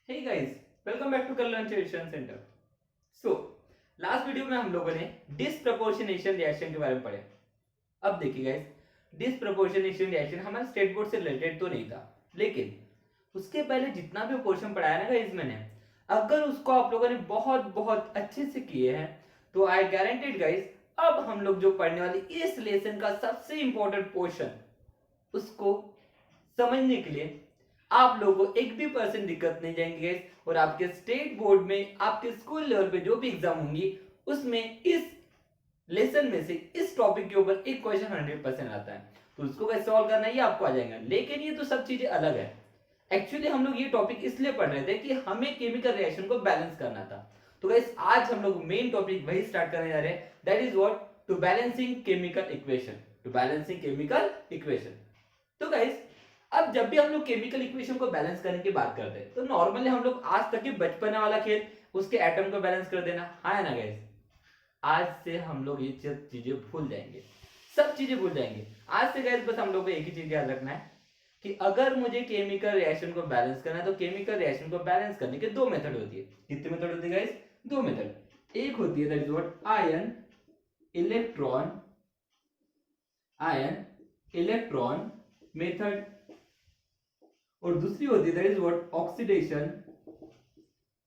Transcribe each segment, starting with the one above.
Hey guys, welcome back to Kalyan reaction centre. So last video में हम लोगों ने डिसप्रपोर्शनेशन रिएक्शन के बारे में पढ़े। अब देखिए गाइस, डिसप्रपोर्शनेशन रिएक्शन हमारे स्टेट बोर्ड से रिलेटेड तो नहीं था, लेकिन उसके पहले जितना भी पोर्शन पढ़ाया ना गाइस मैंने, अगर उसको आप लोगों ने बहुत बहुत अच्छे से किए हैं तो आई गारंटीड गाइस, अब हम लोग जो पढ़ने वाले इस लेसन का सबसे इंपॉर्टेंट पोर्शन उसको समझने के लिए आप लोगों को एक भी परसेंट दिक्कत नहीं जाएंगे गाइस। और आपके स्टेट बोर्ड में आपके स्कूल लेवल पे जो भी एग्जाम होंगी उसमें इस लेसन में से इस टॉपिक के ऊपर एक क्वेश्चन 100% आता है, तो उसको कैसे सॉल्व करना है ये आपको आ जाएगा। लेकिन ये तो सब चीजें अलग है। एक्चुअली हम लोग ये टॉपिक इसलिए पढ़ रहे थे कि हमें केमिकल रिएक्शन को बैलेंस करना था। तो गाइस आज हम लोग मेन टॉपिक वही स्टार्ट करने जा रहे हैं, that is what, to balancing chemical equation. To balancing chemical equation. तो गाइस अब जब भी हम लोग केमिकल इक्वेशन को बैलेंस करने की बात करते हैं तो नॉर्मली हम लोग आज तक के बचपन वाला खेल, उसके एटम को बैलेंस कर देना, हाँ ना गाइस। आज से हम लोग ये चीजें भूल जाएंगे, सब चीजें भूल जाएंगे। आज से गाइस बस हम लोग को एक ही चीज याद रखना है कि अगर मुझे केमिकल रिएक्शन को बैलेंस करना है तो केमिकल रिएक्शन को बैलेंस करने के दो मेथड होती है। कितने मेथड होती है गाइस? दो मेथड। एक होती है that is what, ion electron method, और दूसरी होती है that is what,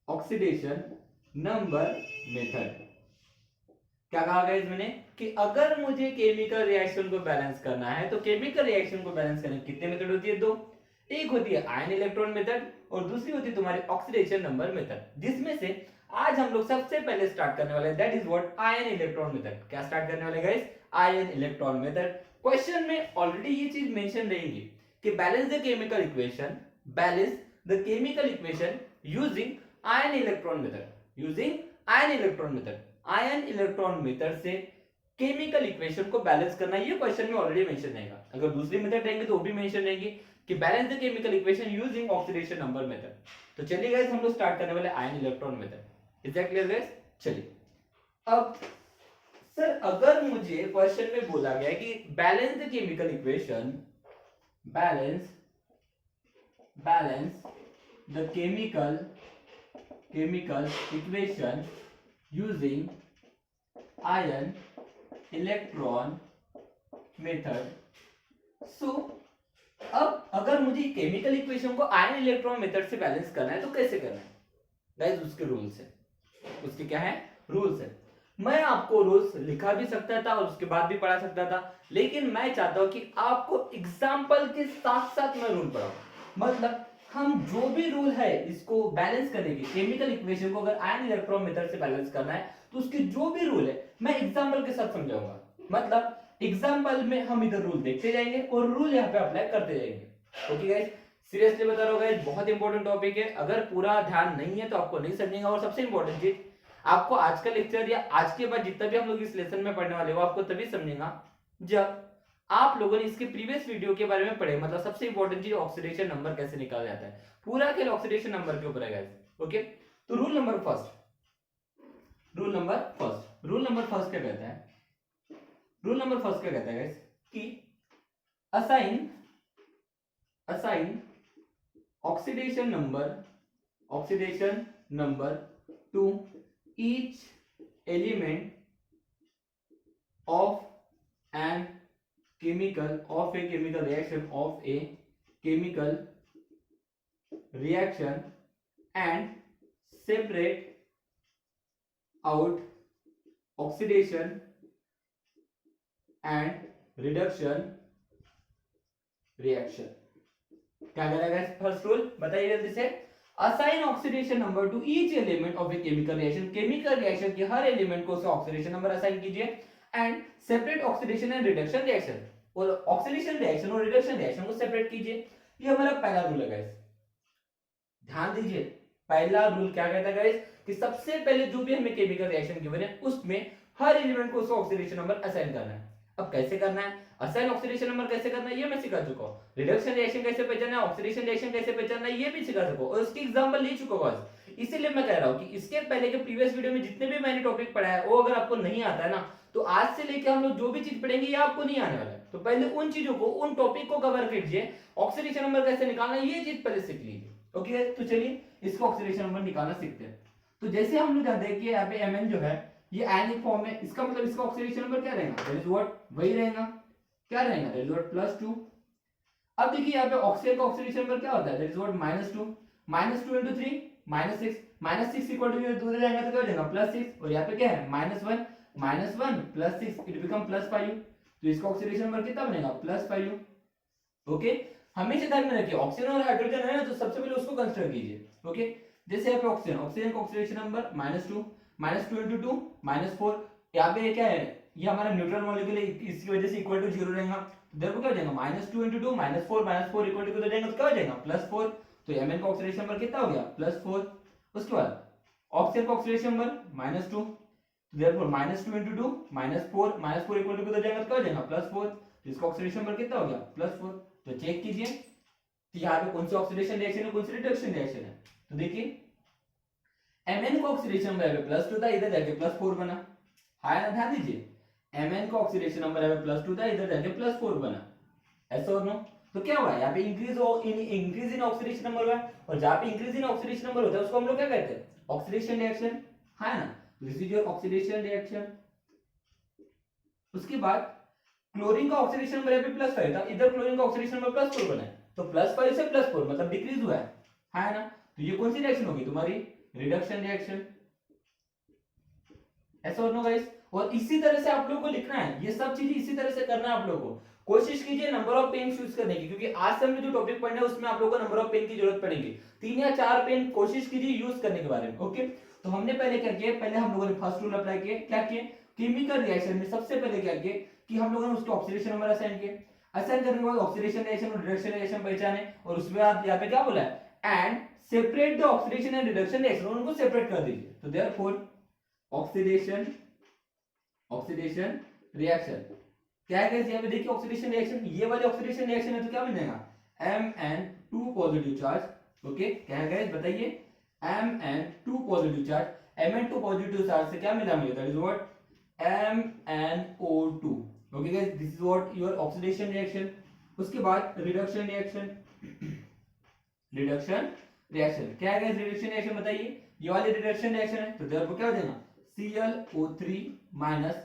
oxidation number method. क्या कहा गाइस मैंने कि अगर मुझे केमिकल रिएक्शन को बैलेंस करना है तो केमिकल रिएक्शन को बैलेंस करने की कितने मेथड होती है? दो। एक होती है आयन इलेक्ट्रॉन मेथड और दूसरी होती है तुम्हारी ऑक्सीडेशन नंबर मेथड, जिसमें से आज हम लोग सबसे पहले स्टार्ट करने वाले that is what, ion electron method. क्या स्टार्ट करने वाले guys? Ion electron method. Question में ऑलरेडी ये चीज मेंशन रहेगी कि balance the chemical equation, balance the chemical equation using ion electron method, using ion electron method. Ion electron method से chemical equation को बैलेंस करना, ये क्वेश्चन में ऑलरेडी मेंशन रहेगा। अगर दूसरी मेथड रहेंगे तो वो भी मेंशन रहेगी कि balance the chemical equation using oxidation number method. तो चलिए गाइस हम लोग स्टार्ट करने वाले ion electron method. Is that clear guys? चलिए अब सर अगर मुझे क्वेश्चन में बोला गया है कि balance the chemical equation, balance the chemical equation using ion electron method। so अब अगर मुझे केमिकल इक्वेशन को आयन इलेक्ट्रॉन मेथड से बैलेंस करना है तो कैसे करना है गाइस? उसके रूल्स है, उसके क्या है? रूल्स है। मैं आपको रूल्स लिखा भी सकता था और उसके बाद भी पढ़ा सकता था, लेकिन मैं चाहता हूं कि आपको एग्जांपल के साथ साथ मैं रूल पढ़ाऊं। मतलब हम जो भी रूल है इसको बैलेंस करने की, केमिकल इक्वेशन को अगर आयन इलेक्ट्रॉन मेथड से बैलेंस करना है तो उसके जो भी रूल है मैं एग्जांपल के साथ समझाऊंगा। मतलब एग्जांपल में हम इधर रूल देखते जाएंगे और रूल यहाँ पे अप्लाई करते जाएंगे। ओके गाइस, सीरियसली बता रहा हूँ गाइस, बहुत इंपॉर्टेंट टॉपिक है। अगर पूरा ध्यान नहीं है तो आपको नहीं समझेगा। और सबसे इंपॉर्टेंट चीज, आपको आज का लेक्चर या आज के बाद जितना भी हम लोग इस लेसन में पढ़ने वाले हो आपको तभी समझेगा जब आप लोगों ने इसके प्रीवियस वीडियो के बारे में पढ़े। मतलब सबसे इंपॉर्टेंट चीज, ऑक्सीडेशन नंबर कैसे निकाला जाता है, पूरा खेल ऑक्सीडेशन नंबर के ऊपर है गाइस। ओके, तो रूल नंबर फर्स्ट क्या कहता है? रूल नंबर फर्स्ट क्या कहता है गाइस कि assign oxidation number to each element of an chemical reaction and separate out oxidation and reduction reaction। क्या करेगा फर्स्ट रूल बताइए जल्दी से। Assign oxidation number to each element of a chemical reaction, chemical reaction के हर element को उसे oxidation number assign कीजिए and separate oxidation and reduction reaction, और ऑक्सीडेशन रिएक्शन और रिडक्शन रिएक्शन को सेपरेट कीजिए। ये हमारा पहला रूल है गाइस, ध्यान दीजिए। पहला रूल क्या कहता है गाइस कि सबसे पहले जो भी हमें केमिकल रिएक्शन गिवन है उसमें हर एलिमेंट को उसका ऑक्सीडेशन नंबर असाइन करना है। अब कैसे करना है असाइन ऑक्सीडेशन नंबर, कैसे करना है ये मैं सिखा चुका हूं। रिडक्शन रिएक्शन कैसे पहचानना है, ऑक्सीडेशन रिएक्शन कैसे पहचानना है ये भी सिखा चुका हूं और उसकी एग्जांपल ले चुका हूं। इसीलिए मैं कह रहा हूं कि इसके पहले के प्रीवियस वीडियो में जितने भी मैंने टॉपिक पढ़ाया है वो अगर आपको नहीं आता है ना तो आज से लेके हम लोग जो भी चीज पढ़ेंगे ये आपको नहीं आने वाला है। तो पहले उन चीजों को, उन टॉपिक को कवर कीजिए। ऑक्सीडेशन नंबर कैसे निकालना है ये चीज पहले सीख लीजिए। ओके, तो चलिए इसका ऑक्सीडेशन नंबर निकालना सीखते हैं। तो जैसे हम लोग जानते हैं कि यहाँ पे Mn जो है ये आयनिक फॉर्म में, इसका मतलब इसका ऑक्सीडेशन नंबर क्या रहेगा, दैट इज व्हाट, वही रहेगा, क्या रहेगा, दैट इज व्हाट +2। अब देखिए यहाँ पे ऑक्सीजन का ऑक्सीडेशन नंबर क्या होता है, that is what -2, -2 × 3 -6, -6 equal to, दूर जाएगा तो क्या हो जाएगा +6, और यहाँ पे क्या है -1, -1 +6 इट बिकम +5, तो इसका ऑक्सीडेशन नंबर कितना बनेगा +5। ओके, हमेशा ध्यान में रखिए ऑक्सीजन और हाइड्रोजन है ना, तो सबसे पहले उसको कंसीडर कीजिए। ओके, जैसे यहाँ पे ऑक्सीजन, ऑक्सीजन का ऑक्सीडेशन नंबर -2, -2 × 2 -4, यहाँ पे क्या है, ये हमारा न्यूट्रल मॉलिक्यूल है, इसकी वजह से इक्वल टू 0 रहेगा, देखो क्या हो जाएगा -2 × 2 -4 इक्वल टू कितना जाएगा, तो क्या हो जाएगा +4, तो Mn का ऑक्सीडेशन नंबर कितना हो गया +4। उसके बाद ऑक्सीजन का oxidation number -2, therefore -2 × 2 -4 equal to कितना जाएगा, तो क्या हो जाएगा +4, तो इसका ऑक्सीडेशन नंबर कितना हो गया +4। तो चेक कीजिए कि यहाँ पे कौन सी ऑक्सीडेशन रिएक्शन है, कौन सी रिडक्शन रिएक्शन है। तो देखिए Mn का ऑक्सीडेशन नंबर है +2 था, इधर जाके +4 बना, हां ना, ध्यान दीजिए Mn का ऑक्सीडेशन नंबर है +2 था, इधर जाके +4 बना, ऐसा और नो। तो क्या हुआ यहाँ पे इंक्रीज इन ऑक्सीडेशन नंबर हुआ, और जहां पे इंक्रीज इन ऑक्सीडेशन नंबर होता है उसको हम लोग क्या कहते हैं, ऑक्सीडेशन रिएक्शन, है ना। This is your oxidation reaction. उसके बाद क्लोरीन का ऑक्सीडेशन नंबर यहाँ पे +5 था, इधर क्लोरीन का ऑक्सीडेशन नंबर +4 बना है, तो +5 से +4 मतलब डिक्रीज हुआ है ना। तो ये कौन सी रिएक्शन होगी तुम्हारी, रिडक्शन रिएक्शन, ऐसा और नो गाइस। और इसी तरह से आप लोगों को लिखना है, ये सब चीजें इसी तरह से करना है आप लोगों को। कोशिश कीजिए नंबर ऑफ पेन यूज करने की, क्योंकि आज से हमने जो टॉपिक पढ़ना है उसमें आप लोगों को नंबर ऑफ पेन की जरूरत पड़ेगी, 3 या 4 पेन कोशिश कीजिए यूज करने के बारे में। ओके, तो हमने पहले क्या किया, पहले हम लोगों ने फर्स्ट रूल अप्लाई किया, क्या किए, केमिकल रिएक्शन में सबसे पहले क्या किए कि हम लोगों ने उसके ऑक्सीडेशन नंबर असाइन किए, असाइन करने के बाद ऑक्सीडेशन रिएक्शन और रिडक्शन रिएक्शन पहचाने, और उसके बाद यहाँ पे क्या बोला है, and separate the oxidation and reduction reaction, उनको सेपरेट कर दीजिए। तो देयरफॉर ऑक्सीडेशन ऑक्सीडेशन रिएक्शन क्या है गाइस, यहाँ पे देखिए ऑक्सीडेशन रिएक्शन, ये वाली ऑक्सीडेशन रिएक्शन है, तो क्या बन जाएगा Mn2 पॉजिटिव चार्ज। ओके, क्या है गाइस बताइए, Mn2 positive charge, Mn2 positive charge से क्या मिला मुझे, that is what MnO2। Okay guys, this is what your oxidation reaction. उसके बाद रिडक्शन रिएक्शन, रिडक्शन रिएक्शन क्या है गाइस, रिडक्शन रिएक्शन बताइए, ये वाली रिडक्शन रिएक्शन है, तो देयरफॉर क्या हो जाएगा ClO3 minus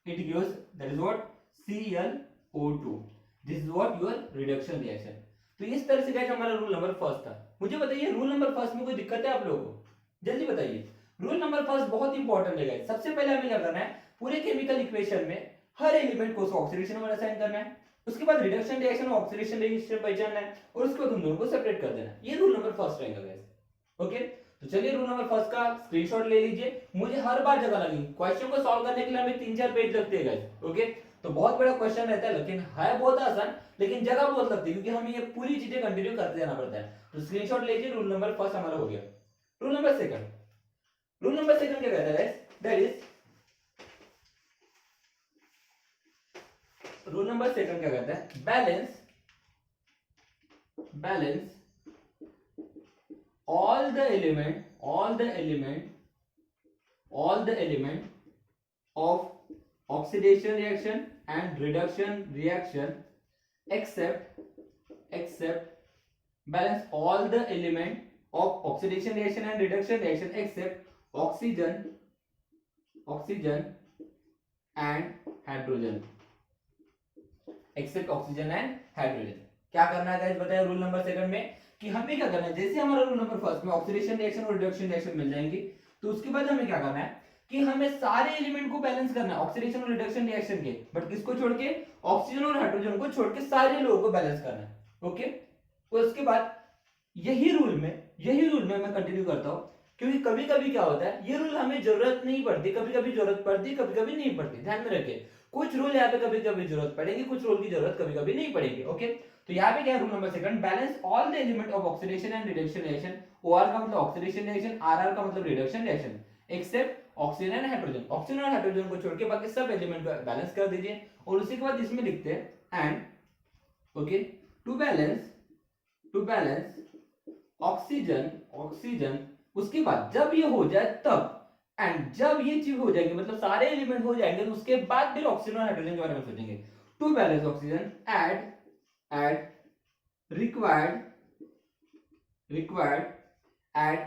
it gives, that is what, ClO2, this is what your reduction reaction। तो इस तरह से गाइस हमारा रूल नंबर फर्स्ट था। मुझे बताइए रूल नंबर फर्स्ट में कोई दिक्कत है आप लोगों को, जल्दी बताइए। रूल नंबर फर्स्ट बहुत इंपॉर्टेंट है गाइस। सबसे पहले हमें क्या करना है, पूरे केमिकल इक्वेशन में हर एलिमेंट को उसका ऑक्सीडेशन नंबर असाइन करना है, उसके बाद रिडक्शन रिएक्शन और ऑक्सीडेशन रिएक्शन पहचानना है, और उसके बाद उन दोनों को सेपरेट कर देना है। ये रूल नंबर फर्स्ट रहेगा गाइस। ओके, तो चलिए रूल नंबर फर्स्ट का स्क्रीनशॉट ले लीजिए। मुझे हर बार जगह लगी, क्वेश्चन को सॉल्व करने के लिए हमें 3-4 पेज लगते हैं गाइस। ओके, तो बहुत बड़ा क्वेश्चन रहता है, लेकिन है बहुत आसान, लेकिन जगह बहुत लगती है, क्योंकि हमें ये पूरी चीजें कंटिन्यू करते जाना पड़ता है। तो स्क्रीनशॉट लीजिए, रूल नंबर फर्स्ट हमारा हो गया। Rule number second, rule number second क्या कहता है guys, that is, rule number second क्या कहता है, balance all the element of oxidation reaction and reduction reaction except balance all the element of oxidation reaction and reduction reaction except oxygen and hydrogen, except oxygen and hydrogen। क्या करना है guys बताइए rule number second में, कि हमें क्या करना है, जैसे हमारा रूल नंबर फर्स्ट में ऑक्सीडेशन रिएक्शन और रिडक्शन रिएक्शन मिल जाएंगे, तो उसके बाद हमें क्या करना है कि हमें सारे एलिमेंट को बैलेंस करना है ऑक्सीडेशन और रिडक्शन रिएक्शन के, बट किसको छोड़ के, ऑक्सीजन और हाइड्रोजन को छोड़ के सारे लोगों को बैलेंस करना है। ओके, उसके बाद यही रूल में मैं कंटिन्यू करता हूं, क्योंकि कभी कभी क्या होता है, ये रूल हमें जरूरत नहीं पड़ती, कभी कभी जरूरत पड़ती, कभी कभी नहीं पड़ती। ध्यान में रखिए, कुछ रूल यहाँ पे कभी कभी जरूरत पड़ेगी, कुछ रूल की जरूरत कभी कभी नहीं पड़ेगी। ओके, तो यहाँ पे क्या है rule number second, balance all the element of oxidation and reduction reaction, OR का मतलब ऑक्सीडेशन रिएक्शन, RR का मतलब reduction reaction, except oxygen and hydrogen, oxygen और हाइड्रोजन को छोड़ के बाकी सब एलिमेंट को बैलेंस कर दीजिए। और उसी के बाद इसमें लिखते हैं and, okay, to balance oxygen, उसके बाद जब ये हो जाए तब, एंड जब ये चीज हो जाएगी मतलब सारे एलिमेंट हो जाएंगे, तो उसके बाद फिर ऑक्सीजन और हाइड्रोजन के बारे में सोचेंगे। To balance oxygen, add required required add,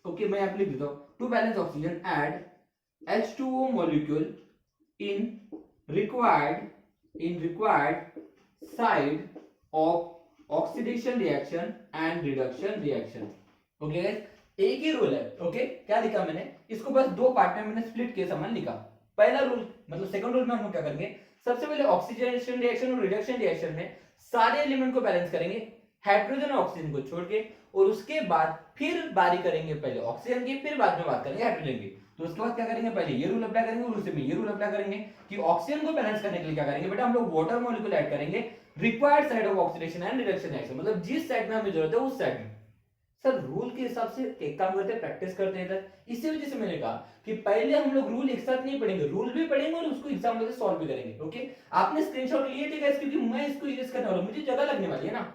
okay मैं यहाँ पे लिख देता हूँ, to balance oxygen add H2O molecule in required side of oxidation reaction and reduction reaction. Okay guys, एक ही रूल है. ओके क्या लिखा मैंने, इसको बस दो पार्ट में मैंने स्प्लिट किए समान लिखा. पहला रूल मतलब सेकंड रूल में हम लोग क्या करेंगे, सबसे पहले ऑक्सीजनेशन रिएक्शन और रिडक्शन रिएक्शन में सारे एलिमेंट को बैलेंस करेंगे हाइड्रोजन और ऑक्सीजन को छोड़ के, और उसके बाद फिर बारी करेंगे पहले ऑक्सीजन की, फिर बाद में बात करेंगे हाइड्रोजन की. तो उसके बाद क्या करेंगे, पहले ये रूल अप्लाई करेंगे और उसी में ये रूल अप्लाई करेंगे कि ऑक्सीजन को बैलेंस करने के लिए क्या करेंगे बेटा, हम लोग वाटर मॉलिक्यूल ऐड करेंगे required side of oxidation and reduction reaction, मतलब जिस साइड में हमें जरूरत है उस साइड में. सर रूल के हिसाब से एक काम करते हैं, प्रैक्टिस करते हैं इधर. इसी वजह से मैंने कहा कि पहले हम लोग रूल एक साथ नहीं पढ़ेंगे, रूल भी पढ़ेंगे और उसको एग्जाम में सॉल्व भी करेंगे. ओके आपने स्क्रीनशॉट लिए थे गाइस, क्योंकि मैं इसको इरेज करने वाला हूं, मुझे जगह लगने वाली है ना,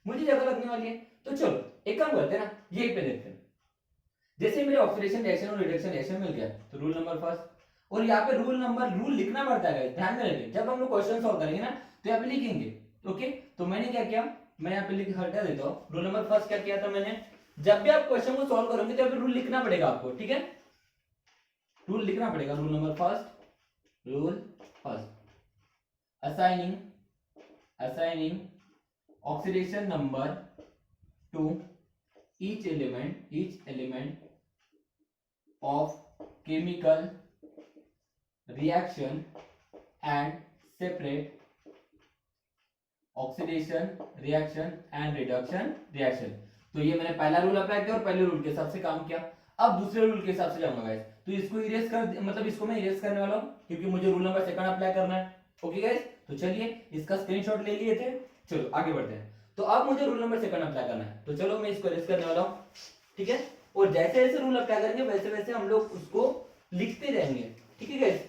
मुझे जगह लगने वाली है. तो चलो एक काम करते हैं ना, यही पे देखते हैं. जैसे मेरे ऑक्सीडेशन रिएक्शन और रिडक्शन रिएक्शन मिल गया, तो रूल नंबर फर्स्ट, और यहाँ पे रूल लिखना पड़ता है, ध्यान में रखिए. जब हम लोग क्वेश्चन सॉल्व करेंगे ना तो यहाँ पे लिखेंगे. ओके तो मैंने क्या किया, मैं यहाँ पे लिख हटा देता हूँ. रूल नंबर फर्स्ट क्या किया था मैंने, जब भी आप क्वेश्चन को सॉल्व करोगे तो रूल लिखना पड़ेगा आपको. ठीक है रूल लिखना पड़ेगा. Rule first assigning oxidation number to each element of chemical reaction and separate oxidation reaction and reduction reaction. तो ये मैंने पहला रूल अप्लाई किया और पहले रूल के हिसाब से काम किया. अब दूसरे रूल के हिसाब से जाऊंगा गाइस, तो इसको इरेज कर, मतलब इसको मैं इरेज करने वाला हूं क्योंकि मुझे रूल नंबर सेकंड अप्लाई करना है. ओके गाइस तो चलिए इसका स्क्रीनशॉट ले लिए थे, चलो आगे बढ़ते हैं. तो अब मुझे रूल नंबर सेकंड अप्लाई करना है, तो चलो मैं इसको इरेज करने वाला हूं. ठीक है और जैसे जैसे रूल अप्लाई करेंगे वैसे वैसे हम लोग उसको लिखते रहेंगे. ठीक है guys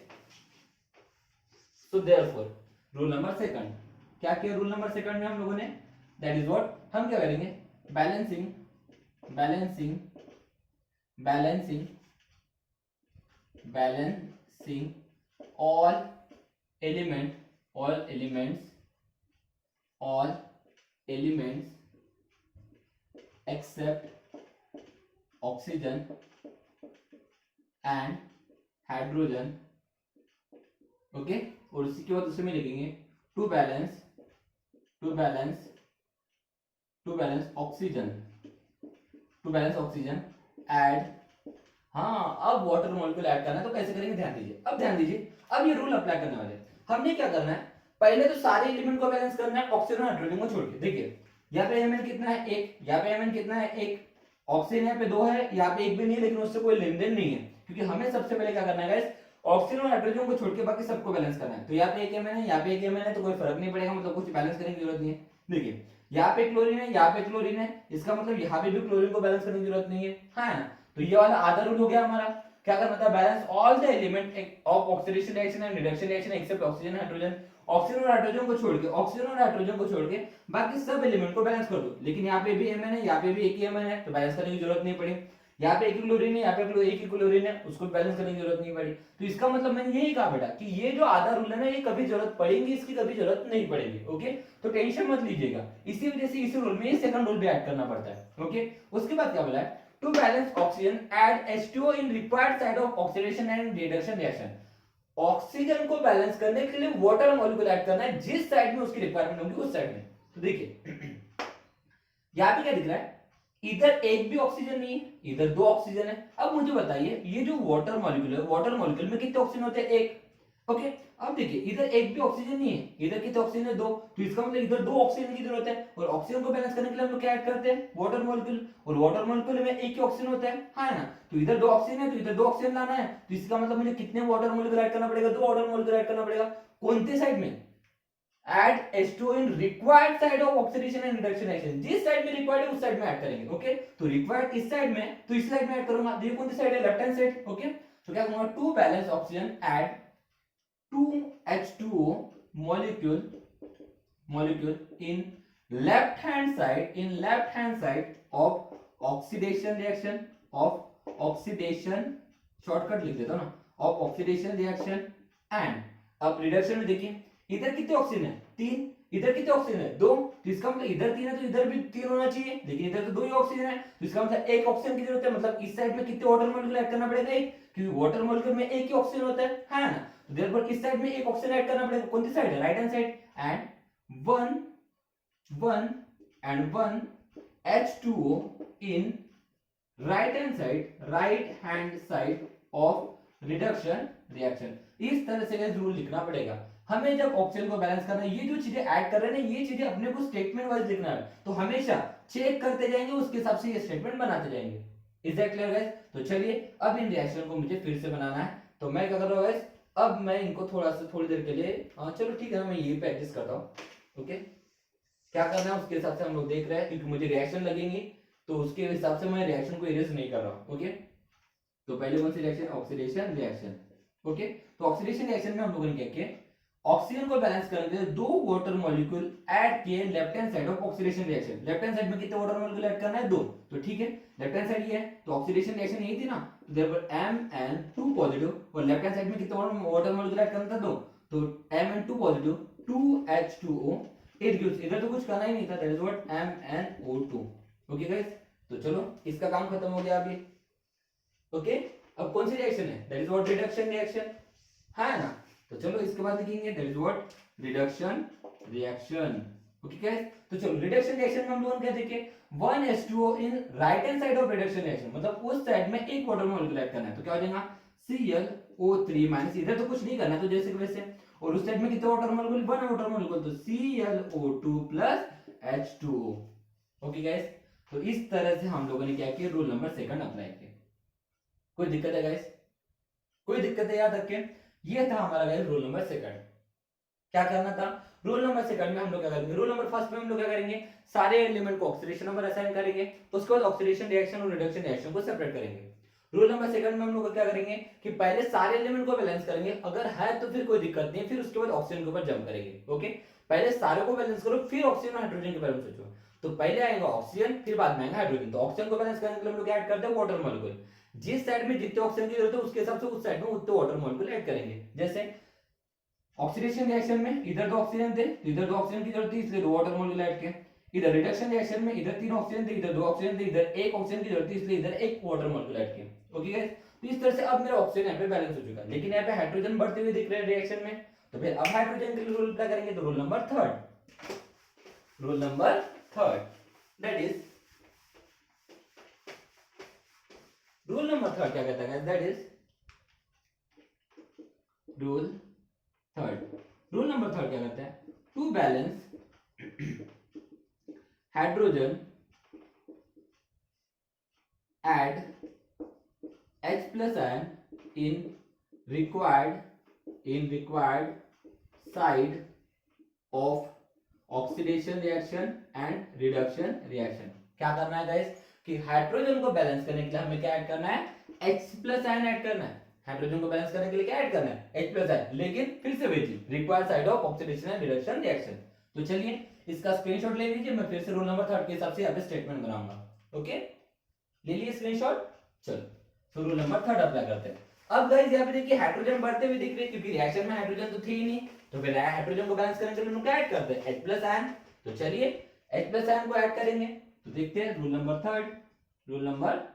so therefore rule number second क्या किया, रूल नंबर सेकंड में हम लोगों ने, दैट इज व्हाट, हम क्या करेंगे, balancing all elements except oxygen and hydrogen. Okay और उसी के बाद उसे में लिखेंगे टू बैलेंस ऑक्सीजन ऐड. हाँ अब वाटर मॉलिक्यूल ऐड करना है तो कैसे करेंगे, ध्यान दीजिए. अब ये रूल अप्लाई करने वाले, हमने क्या करना है, पहले तो सारे एलिमेंट को बैलेंस करना है ऑक्सीजन और हाइड्रोजन को छोड़ के. देखिए यहाँ पे एमएन कितना है, एक, यहाँ पे एमएन कितना है, एक, ऑक्सीजन यहाँ पे दो है, यहाँ पे एक भी नहीं है, लेकिन उससे कोई लेन देन नहीं है क्योंकि हमें सबसे पहले क्या करना है गाइस, ऑक्सीजन और हाइड्रोजन को छोड़ के बाकी सबको बैलेंस करना है. तो यहाँ पे एक एमएन है, यहाँ पे एक एमएन है, तो कोई फर्क नहीं पड़ेगा, मतलब कुछ बैलेंस करने की जरूरत नहीं है. देखिए यहाँ पे क्लोरीन है, यहाँ पे क्लोरीन है, इसका मतलब यहाँ पे भी क्लोरीन को बैलेंस करने की जरूरत नहीं है. हाँ तो ये वाला आधा रूल हो गया हमारा. क्या करना था, balance all the element of oxidation reaction and reduction reaction except oxygen hydrogen. Oxygen और हाइड्रोजन को छोड़ के बाकी सब एलिमेंट को बैलेंस कर दो. लेकिन यहाँ पे भी एमएन है, यहाँ पे भी एक ही एमएन है, तो बैलेंस करने की जरूरत नहीं पड़ी. यहाँ पे एक ही क्लोरीन है, यहाँ पे एक ही क्लोरीन है, उसको बैलेंस करने की जरूरत नहीं पड़ी. तो इसका मतलब मैंने यही कहा बेटा कि ये जो आधा रूल है ना, ये कभी जरूरत पड़ेगी, इसकी कभी जरूरत नहीं पड़ेगी. ओके तो टेंशन मत लीजिएगा, इसी वजह से इसी रूल में सेकंड रूल भी ऐड करना पड़ता है. ओके उसके बाद क्या बोला है, to balance oxygen add H2O in required side of oxidation and reduction reaction. Oxygen को बैलेंस करने के लिए वाटर मॉलिक्यूल ऐड करना है जिस साइड में उसकी रिक्वायरमेंट होगी उस साइड में. तो देखिए यहां पे क्या दिख रहा है, इधर एक भी ऑक्सीजन नहीं है, इधर दो ऑक्सीजन है. अब मुझे बताइए ये जो वाटर मॉलिक्यूल है, वाटर मॉलिक्यूल में कितने ऑक्सीजन होते हैं, एक. ओके अब देखिए इधर एक भी ऑक्सीजन नहीं है, इधर कितने ऑक्सीजन है, दो. तो इसका मतलब इधर दो ऑक्सीजन की जरूरत है, और ऑक्सीजन को बैलेंस करने के लिए हम लोग क्या ऐड करते हैं, वाटर मॉलिक्यूल. और वाटर मॉलिक्यूल में एक ही ऑक्सीजन होता है, हाँ ना. तो इधर दो ऑक्सीजन है, तो इधर दो ऑक्सीजन लाना है. तो इसका मतलब मुझे कितने वाटर मॉलिक्यूल ऐड करना पड़ेगा, दो वाटर मॉलिक्यूल ऐड करना पड़ेगा. कौन से साइड में, add H2O in required side of oxidation and reduction reaction. जिस साइड में रिक्वायर्ड है उस साइड में ऐड करेंगे. ओके तो रिक्वायर्ड इस साइड में, तो इस साइड में ऐड करूंगा. देखिए कौन सी साइड है, लेफ्ट हैंड साइड. ओके तो क्या करूंगा, to balance oxygen add 2 H2O molecule in left hand side of oxidation shortcut लिख देता हूं ना, ऑफ ऑक्सीडेशन रिएक्शन एंड. अब रिडक्शन में देखिए इधर कितने ऑक्सीजन है, तीन, इधर कितने ऑक्सीजन है? 2, तो इसका मतलब इधर 3 है तो इधर भी 3 होना चाहिए, लेकिन इधर तो 2 ही ऑक्सीजन है, तो इसका मतलब एक ऑक्सीजन की जरूरत है, मतलब इस साइड में कितने वाटर मॉलिक्यूल ऐड करना पड़ेगा? एक, क्योंकि वाटर मॉलिक्यूल में एक ही ऑक्सीजन होता है ना, तो देयरफॉर किस साइड में एक ऑक्सीजन ऐड करना पड़ेगा? कौन सी साइड है? Right hand side, and 1 H2O in right hand side of reduction reaction। इस तरह से गाइस रूल लिखना पड़ेगा हमें जब ऑक्सीजन को बैलेंस करना है। ये जो चीजें ऐड कर रहे हैं ना, ये चीजें अपने को स्टेटमेंट वाइज लिखना है, तो हमेशा चेक करते जाएंगे, उसके हिसाब से ये स्टेटमेंट बनाते जाएंगे। Is that clear guys? तो चलिए अब इन रिएक्शन को मुझे फिर से बनाना है, तो मैं क्या कर रहा हूँ गाइस, अब मैं इनको थोड़ी देर के लिए चलो ठीक है, मैं ये पे एडजस्ट करता हूँ। ओके, क्या करना है उसके हिसाब से हम लोग देख रहे हैं, क्योंकि मुझे रिएक्शन लगेंगी, तो उसके हिसाब से मैं रिएक्शन को इरेज नहीं कर रहा हूँ। ओके, तो पहले कौन सी रिएक्शन? Oxidation reaction. ओके, तो ऑक्सीडेशन रिएक्शन में हम लोगों ने क्या किया, ऑक्सीजन को बैलेंस करने के लिए 2 वाटर मॉलिक्यूल ऐड किए left hand side of oxidation reaction. Left hand side में कितने वाटर मॉलिक्यूल ऐड करना है? 2, तो ठीक है, लेफ्ट हैंड साइड ये है, तो ऑक्सीडेशन रिएक्शन यही थी ना, तो देयरफॉर Mn2 पॉजिटिव, और लेफ्ट हैंड साइड में कितने वाटर मॉलिक्यूल ऐड करना था? 2, तो Mn2 positive 2H2O, it gives, इधर तो कुछ करना ही नहीं था, that is what MnO2। Okay guys, तो चलो इसका काम खत्म हो गया अभी। ओके, अब कौन सी रिएक्शन है? That is what reduction reaction, है ना, तो चलो इसके बाद लिखेंगे that is what reduction reaction. Okay guys, तो चलो रिडक्शन रिएक्शन में हम लोगों ने क्या देखे, 1H2O in right hand side of reduction reaction, मतलब उस साइड में एक वाटर मॉलिक्यूल ऐड करना है, तो क्या हो जाएगा? ClO3 माइनस, इधर तो कुछ नहीं करना है तो जैसे कि वैसे, और उस साइड में कितने वाटर मॉलिक्यूल? 1 वाटर मॉलिक्यूल, तो ClO2 plus H2O। Okay guys, तो इस तरह से हम लोगों ने क्या किया, रूल नंबर सेकंड अप्लाई किया। कोई दिक्कत है गाइस? कोई दिक्कत है? याद रखें, ये था हमारा गाइस रूल नंबर सेकंड। क्या करना था? रूल नंबर सेकंड में हम लोग क्या करेंगे, रूल नंबर फर्स्ट में हम लोग क्या करेंगे, सारे एलिमेंट को ऑक्सीडेशन नंबर असाइन करेंगे, उसके बाद ऑक्सीडेशन रिएक्शन और रिडक्शन रिएक्शन को सेपरेट करेंगे। रूल नंबर सेकंड में हम लोग क्या करेंगे कि पहले सारे एलिमेंट को बैलेंस करेंगे, अगर है तो फिर कोई दिक्कत नहीं, फिर उसके बाद ऑक्सीजन के ऊपर जंप करेंगे। ओके, पहले सारे को बैलेंस करो, फिर ऑक्सीजन और हाइड्रोजन के बारे में सोचो, तो पहले आएगा ऑक्सीजन, फिर बाद में आएगा हाइड्रोजन। तो ऑक्सीजन को बैलेंस करने के लिए हम लोग ऐड करते हैं वाटर मॉलिक्यूल, जिस साइड में जितने ऑक्सीजन की जरूरत है उसके हिसाब से उस साइड में उतने वाटर मॉलिक्यूल ऐड करेंगे। जैसे ऑक्सीडेशन रिएक्शन में इधर 2 ऑक्सीजन थे, तो इधर 2 ऑक्सीजन की जरूरत थी, इसलिए 2 वाटर मॉलिक्यूल ऐड किए। इधर रिडक्शन रिएक्शन में इधर 3 ऑक्सीजन थे, इधर 2 ऑक्सीजन थे, इधर 1 ऑक्सीजन की जरूरत थी, इसलिए इधर 1 वाटर मॉलिक्यूल ऐड किए। ओके गाइस, तो इस तरह से अब मेरा ऑक्सीजन यहाँ पे बैलेंस हो चुका है, लेकिन यहाँ पे हाइड्रोजन बढ़ते हुए दिख रहे हैं रिएक्शन में, तो फिर अब हाइड्रोजन के लिए रूल अप्लाई करेंगे, तो rule number third, that is rule number third क्या कहता है, that is rule number third क्या कहता है, to balance hydrogen add H plus ion in required side of oxidation reaction and reduction reaction। क्या करना है गाइस कि हाइड्रोजन को बैलेंस करने के लिए हमें क्या ऐड करना है, H plus ion ऐड करना है। हाइड्रोजन को बैलेंस करने के लिए क्या ऐड करना है, H plus ion, लेकिन फिर से वही चीज, required side of oxidation and reduction reaction. तो चलिए इसका स्क्रीनशॉट ले लीजिए, मैं फिर से रूल नंबर थर्ड के हिसाब से यहाँ पे स्टेटमेंट बनाऊंगा। ओके, ले लिए स्क्रीनशॉट। चलो तो रूल नंबर थर्ड अप्लाई करते हैं। अब गाइस यहाँ पे देखिए हाइड्रोजन बढ़ते हुए दिख रहे हैं, क्योंकि रिएक्शन में हाइड्रोजन तो थे ही नहीं, तो फिर हाइड्रोजन को बैलेंस करने के लिए हम क्या ऐड करते हैं, H प्लस आयन। तो चलिए H प्लस आयन को ऐड करेंगे, तो देखते हैं रूल नंबर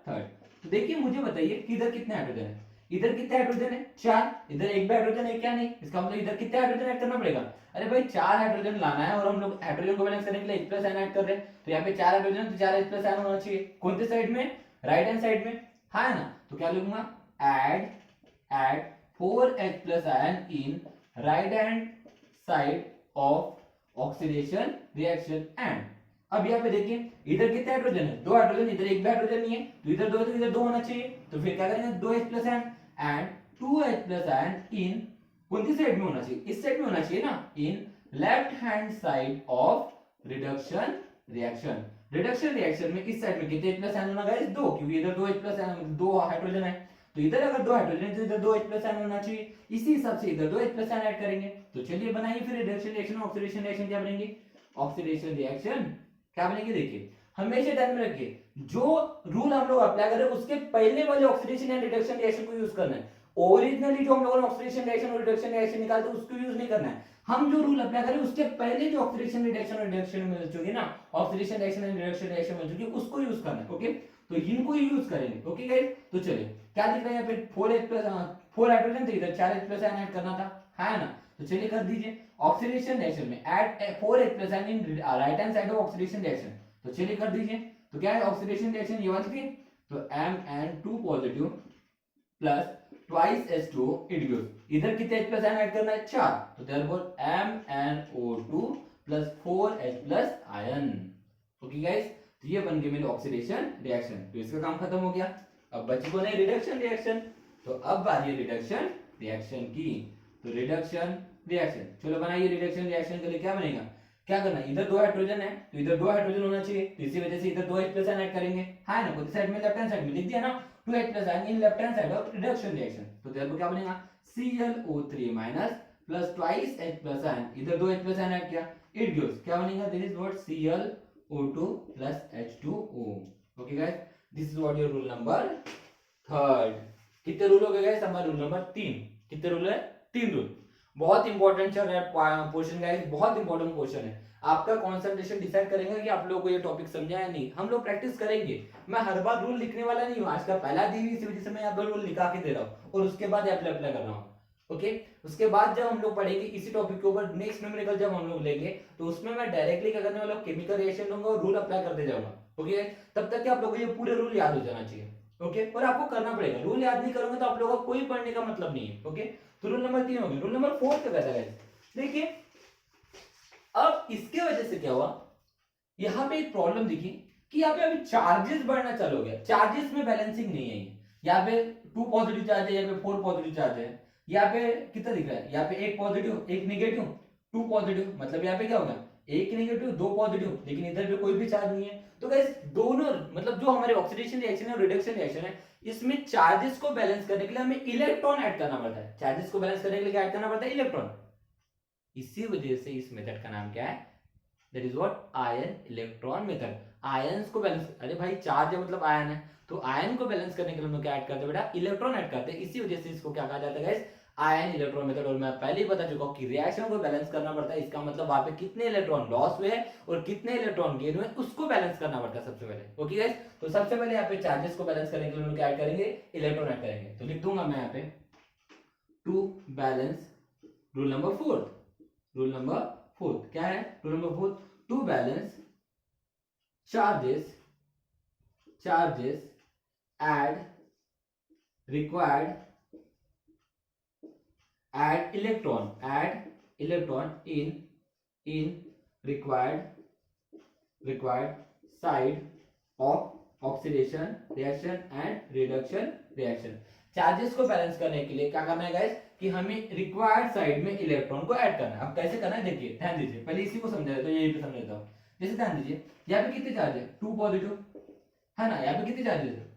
थर्ड। तो देखिए मुझे बताइए कि इधर कितने हाइड्रोजन है, इधर कितने हाइड्रोजन है, 4, इधर एक भी हाइड्रोजन है क्या, नहीं, इसका मतलब इधर कितने हाइड्रोजन ऐड करना पड़ेगा, अरे भाई 4 हाइड्रोजन लाना है, और हम लोग हाइड्रोजन को बैलेंस करने के लिए H प्लस आयन ऐड कर रहे हैं, तो यहाँ पे 4 हाइड्रोजन, तो 4 H प्लस आयन होना चाहिए, कौन से साइड में, राइट हैंड साइड में, है ना, तो क्या लिखूंगा, add 4H plus ion in right hand side of oxidation reaction and, अब यहाँ पे देखिए इधर कितने हाइड्रोजन है, 2 हाइड्रोजन, इधर एक भी हाइड्रोजन नहीं है, तो इधर 2 है तो इधर 2 होना चाहिए, तो फिर क्या करेंगे 2H plus ion and 2H plus ion in कौन सी साइड में होना चाहिए, इस साइड में होना चाहिए ना, in left hand side of reduction reaction। Reduction reaction में इस साइड में कितने H प्लस आयन होना गाइस, 2, क्योंकि इधर 2 H प्लस आयन, 2 हाइड्रोजन है, तो इधर अगर 2 हाइड्रोजन है तो इधर 2 H प्लस आयन होना चाहिए, इसी हिसाब से इधर 2 H प्लस आयन ऐड करेंगे। तो चलिए बनाइए फिर रिडक्शन रिएक्शन, ऑक्सीडेशन रिएक्शन क्या बनेगी, ऑक्सीडेशन रिएक्शन क्या बनेगी, देखिए हमेशा ध्यान में रखिए जो रूल हम लोग अप्लाई कर रहे हैं उसके पहले वाले ऑक्सीडेशन या रिडक्शन रिएक्शन को यूज करना है, ओरिजिनली जो हम लोगों ने ऑक्सीडेशन रिएक्शन और रिडक्शन रिएक्शन निकालते हैं उसको यूज नहीं करना है, हम जो रूल अप्लाई करें उसके पहले जो ऑक्सीडेशन रिडक्शन और रिडक्शन मिल चुकी ना, oxidation reaction and reduction reaction मिल चुकी है उसको यूज करना है। ओके, तो इनको ही यूज करेंगे। ओके गाइस, तो चलिए क्या दिख रहा है यहाँ पे 4H प्लस 4 हाइड्रोजन थे, इधर 4H प्लस आयन ऐड करना था, है ना। तो चलिए कर दीजिए ऑक्सीडेशन रिएक्शन में add 4H plus ion in right hand side of oxidation reaction. तो चलिए कर दीजिए, तो क्या है ऑक्सीडेशन रिएक्शन ये वाली थी, तो MN2 positive plus twice H2 it gives, इधर कितने H प्लस आयन ऐड करना है 4, तो therefore MnO2 plus 4H plus ion. Okay guys, तो ये बन गई मेरी ऑक्सीडेशन रिएक्शन, तो इसका काम खत्म हो गया। अब बची कौन है रिडक्शन रिएक्शन, तो अब बारी है रिडक्शन रिएक्शन की। तो रिडक्शन रिएक्शन, चलो बनाइए रिडक्शन रिएक्शन के लिए क्या बनेगा, क्या करना है, इधर 2 हाइड्रोजन है तो इधर 2 हाइड्रोजन होना चाहिए, तो इसी वजह से इधर 2H प्लस आयन ऐड करेंगे, है ना, कोई साइड में लेफ्ट हैंड साइड में लिख दिया ना 2H plus ion in left hand side of reduction reaction. तो देयरफॉर क्या बनेगा ClO3 minus plus twice H plus ion, इधर 2H प्लस आयन ऐड किया, इट गिव्स क्या बनेगा, this is what ClO2 plus H2O। Okay guys, this is what your rule number 3। कितने rule हो गए गाइस, हमारा रूल नंबर 3। कितने rule है, 3 रूल। बहुत इंपॉर्टेंट चल रहा है क्वेश्चन गाइस, बहुत इंपॉर्टेंट क्वेश्चन है। आपका कंसंट्रेशन डिसाइड करेंगे कि आप लोगों को ये टॉपिक समझा है नहीं। हम लोग प्रैक्टिस करेंगे, मैं हर बार रूल लिखने वाला नहीं हूँ, आज का पहला दिन इसी वजह से मैं यहाँ पर रूल लिखा के दे रहा हूँ और उसके बाद अप्लाई कर रहा हूँ। ओके, उसके बाद जब हम लोग पढ़ेंगे इसी टॉपिक के ऊपर नेक्स्ट न्यूमेरिकल जब हम लोग लेंगे तो उसमें मैं डायरेक्टली क्या करने वाला हूँ, केमिकल रिएक्शन लूंगा और रूल अप्लाई करते जाऊंगा। ओके, तब तक कि आप लोगों को ये पूरे रूल याद हो जाना चाहिए। ओके, और आपको करना पड़ेगा, रूल याद नहीं करोगे तो आप लोगों को कोई पढ़ने का मतलब नहीं है। ओके, तो रूल नंबर 3 हो गया। रूल नंबर 4 क्या कहता है, देखिए अब इसके वजह से क्या हुआ, यहां पे एक प्रॉब्लम दिखी कि यहाँ पे अभी चार्जेस बढ़ना चालू हो गया, चार्जेस में बैलेंसिंग नहीं है। यहाँ पे 2 पॉजिटिव चार्ज है, यहाँ पे 4 पॉजिटिव चार्ज है, यहाँ पे कितना दिख रहा है, यहाँ पे 1 पॉजिटिव 1 नेगेटिव 2 पॉजिटिव, मतलब यहाँ पे क्या होगा 1 नेगेटिव 2 पॉजिटिव, लेकिन इधर पे कोई भी चार्ज नहीं है। तो गाइस दोनों मतलब जो हमारे ऑक्सीडेशन रिएक्शन है और रिडक्शन रिएक्शन है, इसमें चार्जेस को बैलेंस करने के लिए हमें इलेक्ट्रॉन ऐड करना पड़ता है। चार्जेस को बैलेंस करने के लिए क्या ऐड करना पड़ता है, इलेक्ट्रॉन। इसी वजह से इस मेथड का नाम क्या है, that is what ion electron method. Ions को बैलेंस, अरे भाई चार्ज है मतलब आयन है, तो आयन को बैलेंस करने के लिए हम लोग क्या ऐड करते हैं बेटा, इलेक्ट्रॉन ऐड करते हैं। इसी वजह से इसको क्या कहा जाता है गाइस, आयन इलेक्ट्रॉन मेथड। और मैं पहले ही बता चुका हूं कि रिएक्शन को बैलेंस करना पड़ता है, इसका मतलब वहां पे कितने इलेक्ट्रॉन लॉस हुए और कितने इलेक्ट्रॉन गेन हुए उसको बैलेंस करना पड़ता है सबसे पहले। ओके गाइस, तो सबसे पहले यहाँ पे चार्जेस को बैलेंस करने के लिए हम लोग क्या ऐड करेंगे, इलेक्ट्रॉन ऐड करेंगे। तो लिख दूंगा मैं यहाँ पे to balance rule number 4। Rule number 4 क्या है, rule number 4, to balance charges add required add electron in required side of oxidation reaction and reduction reaction। Charges को बैलेंस करने के लिए क्या करना है गाइस, कि हमें रिक्वायर्ड साइड में इलेक्ट्रॉन को ऐड करना है। अब कैसे करना है देखिए, ध्यान दीजिए, पहले इसी को समझा देता हूं, यही पे समझ देता हूं। जैसे ध्यान दीजिए यहाँ पे कितने चार्ज है, 2 पॉजिटिव है ना, यहाँ पे कितने चार्जेस है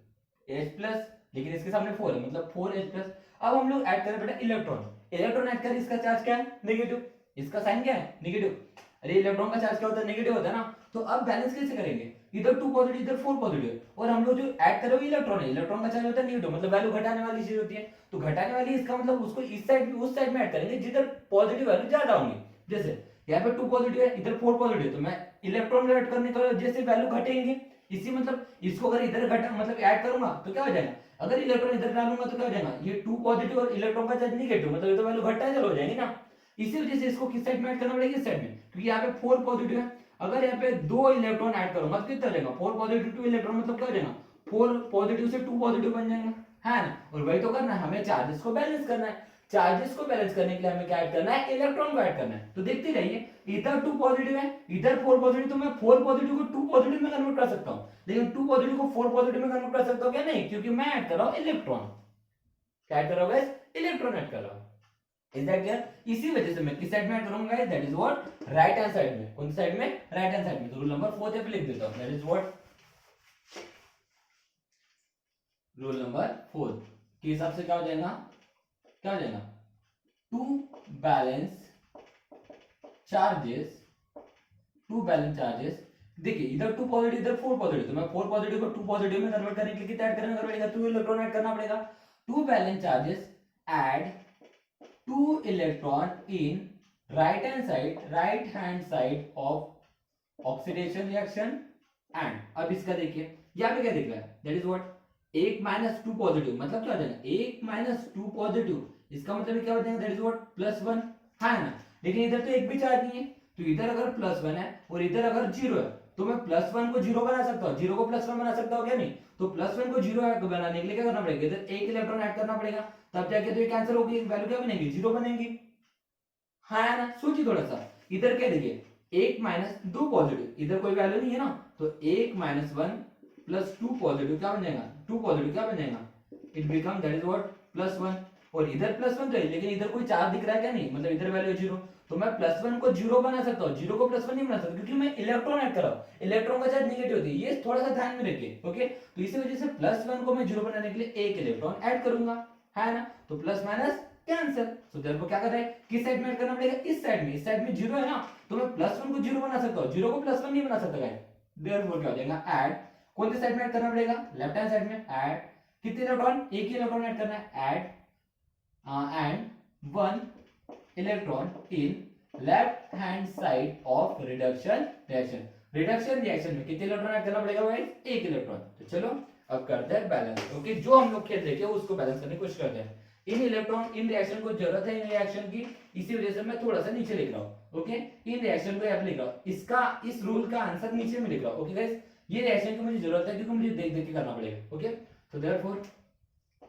H प्लस, लेकिन इसके सामने 4 है मतलब 4H प्लस। अब हम लोग ऐड करें बेटा इलेक्ट्रॉन, इलेक्ट्रॉन ऐड करें, इसका चार्ज क्या है नेगेटिव, इसका साइन क्या है नेगेटिव। अरे इलेक्ट्रॉन का चार्ज क्या होता है, नेगेटिव होता है ना। तो अब बैलेंस कैसे करेंगे, इधर 2 पॉजिटिव इधर 4 पॉजिटिव, और हम लोग जो ऐड कर रहे हो इलेक्ट्रॉन है, इलेक्ट्रॉन का चार्ज होता है नेगेटिव, मतलब वैल्यू घटाने वाली चीज होती है। तो घटाने वाली इसका मतलब उसको इस साइड में उस साइड में ऐड करेंगे जिधर पॉजिटिव वैल्यू ज्यादा होंगी। जैसे यहाँ पे 2 पॉजिटिव है इधर 4 पॉजिटिव, तो मैं इलेक्ट्रॉन ऐड करने की वजह से वैल्यू घटेंगे। इसी मतलब इसको अगर इधर घटा मतलब ऐड करूंगा तो क्या हो जाएगा, अगर इलेक्ट्रॉन इधर डालूंगा तो क्या हो जाएगा, ये 2 पॉजिटिव और इलेक्ट्रॉन का चार्ज नेगेटिव, मतलब ये तो वैल्यू घटना चालू हो जाएगी ना। इसी वजह से इसको किस साइड में ऐड करना पड़ेगा, इस साइड में, क्योंकि यहाँ पे 4 पॉजिटिव है। अगर यहाँ पे 2 इलेक्ट्रॉन ऐड करूंगा तो कितना हो जाएगा, 4 पॉजिटिव 2 इलेक्ट्रॉन, मतलब क्या हो जाएगा 4 पॉजिटिव से 2 पॉजिटिव बन जाएंगे, है ना। और वही तो करना है, हमें चार्जेस को बैलेंस करना है। चार्जेस को बैलेंस करने के लिए हमें क्या ऐड करना है, इलेक्ट्रॉन को ऐड करना है। तो देखते रहिए, इधर 2 पॉजिटिव है इधर 4 पॉजिटिव, तो मैं 4 पॉजिटिव को 2 पॉजिटिव में कन्वर्ट कर सकता हूं, लेकिन 2 पॉजिटिव को 4 पॉजिटिव में कन्वर्ट कर सकता हूं क्या, नहीं, क्योंकि मैं ऐड कर रहा हूं इलेक्ट्रॉन। क्या ऐड कर रहा हूं गाइस, इलेक्ट्रॉन ऐड कर रहा हूं। Is that clear. इसी वजह से मैं किस साइड में ऐड करूंगा guys, that is what right hand side में। कौन सी साइड में, राइट हैंड साइड में। तो रूल नंबर 4 पे लिख देता हूं, that is what rule number 4 के हिसाब से क्या हो जाएगा, क्या हो जाएगा, to balance charges, to balance charges. देखिए इधर 2 पॉजिटिव इधर 4 पॉजिटिव, तो मैं 4 पॉजिटिव को 2 पॉजिटिव में कन्वर्ट करने के लिए कितना ऐड करना पड़ेगा, 2 इलेक्ट्रॉन ऐड करना पड़ेगा। To balance charges add 2 electron in right hand side of oxidation reaction and अब इसका देखिए यहाँ पे क्या दिख रहा है that is what 1 minus 2 positive मतलब क्या हो जाएगा 1 माइनस 2 पॉजिटिव इसका मतलब क्या हो जाएगा दैट इज व्हाट +1 है ना लेकिन इधर तो एक भी चार्ज नहीं है तो इधर अगर +1 है और इधर अगर 0 है तो मैं +1 को 0 बना सकता हूँ 0 को +1 बना सकता हूँ क्या नहीं तो +1 को 0 बनाने के लिए क्या करना पड़ेगा इधर एक इलेक्ट्रॉन ऐड करना पड़ेगा तब जाके तो ये कैंसिल होगी वैल्यू क्या बनेगी 0 बनेगी हाँ ना सोचिए थोड़ा सा इधर क्या देखिए 1 माइनस 2 पॉजिटिव इधर कोई वैल्यू नहीं है ना तो 1 माइनस 1 प्लस 2 पॉजिटिव क्या बन जाएगा 2 पॉजिटिव क्या बन जाएगा it become that is what +1 और इधर +1 तो है लेकिन इधर कोई चार्ज दिख रहा है क्या नहीं मतलब इधर वैल्यू 0 तो मैं +1 को 0 बना सकता हूँ 0 को +1 नहीं बना सकता क्योंकि मैं इलेक्ट्रॉन ऐड कर रहा हूँ इलेक्ट्रॉन का चार्ज नेगेटिव होती है ये थोड़ा सा ध्यान में रखिए ओके तो इसी वजह से +1 को मैं 0 बनाने के लिए एक इलेक्ट्रॉन ऐड करूंगा है ना तो plus minus cancel so therefore क्या कर रहे हैं किस साइड में ऐड करना पड़ेगा इस साइड में 0 है ना तो मैं +1 को 0 बना सकता हूँ 0 को +1 नहीं बना सकता गाइस देयरफॉर क्या हो जाएगा ऐड कौन सी साइड में ऐड करना पड़ेगा लेफ्ट हैंड साइड में ऐड कितने इलेक्ट्रॉन एक ही इलेक्ट्रॉन ऐड करना है add and 1 electron in left hand side of reduction reaction में कितने इलेक्ट्रॉन ऐड करना पड़ेगा भाई एक इलेक्ट्रॉन तो चलो अब करते हैं बैलेंस ओके जो हम लोग खेल रहे थे उसको बैलेंस करने की कोशिश करते हैं इन इलेक्ट्रॉन इन रिएक्शन को जरूरत है इन रिएक्शन की इसी वजह से मैं थोड़ा सा नीचे लिख रहा हूँ ओके इन रिएक्शन को यहाँ लिख रहा हूँ इसका इस रूल का आंसर नीचे में लिख रहा हूँ ओके गाइस ये रिएक्शन की मुझे जरूरत है क्योंकि मुझे देख देख के करना पड़ेगा ओके तो देयरफॉर